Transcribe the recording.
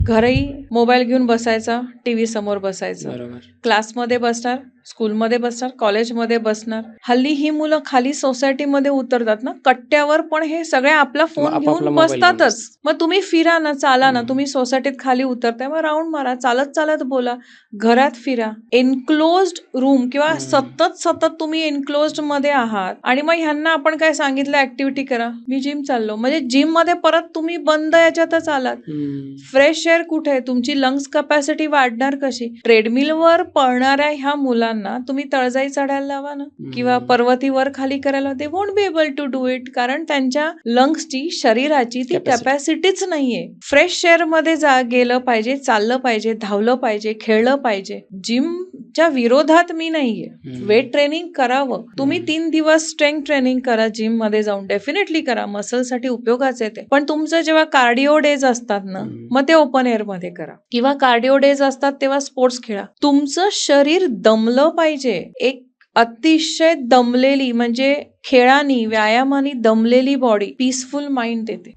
घरही मोबाईल घेऊन बसायचा, टीव्ही समोर बसायचं, बरोबर. क्लासमध्ये बसणार, स्कूलमध्ये बसणार, कॉलेजमध्ये बसणार. हल्ली ही मुलं खाली सोसायटीमध्ये उतरतात ना, कट्ट्यावर पण हे सगळे आपला फोन आपापला घेऊन मोबाईल घेऊन बसतातच. मग तुम्ही फिरा ना, चाला ना, हम्म. तुम्ही सोसायटीत खाली उतरताय, मग राऊंड मारा, चालत चालत बोला, घरात फिरा. एन्क्लोज्ड रूम किंवा सतत तुम्ही एन्क्लोज्ड मध्ये आहात आणि मग ह्यांना आपण काय सांगितलं, ऍक्टिव्हिटी करा, मी जिम चाललो, म्हणजे जिम मध्ये परत तुम्ही बंद याच्यातच आलात. फ्रेश एअर कुठे? तुमची लंग्स कपॅसिटी वाढणार कशी? ट्रेडमिलवर पळणाऱ्या ह्या मुलांना तुम्ही तळजाई चढायला लावा ना, किंवा पर्वती वर खाली करायला, they won't be able to do it, कारण त्यांच्या लंग्सची, शरीराची ती कॅपॅसिटीच नाहीये. फ्रेश एअर मध्ये गेलं पाहिजे, चाललं पाहिजे, धावलं पाहिजे, खेळलं पाहिजे. जिमच्या विरोधात मी नाहीये. वेट ट्रेनिंग करावं. तुम्ही 3 दिवस स्ट्रेंथ ट्रेनिंग करा जिम मध्ये जाऊन, डेफिनेटली करा, मसलसाठी उपयोगाचे ते. पण तुमचं जेव्हा कार्डिओ डेज असतात ना, मग ते ओपन एअर मध्ये करा, किंवा कार्डिओ डेज असतात तेव्हा स्पोर्ट्स खेळा. तुमचं शरीर दमलं पाहिजे. एक अतिशय दमलेली, म्हणजे खेळानी, व्यायामानी दमलेली बॉडी पीसफुल माइंड देते.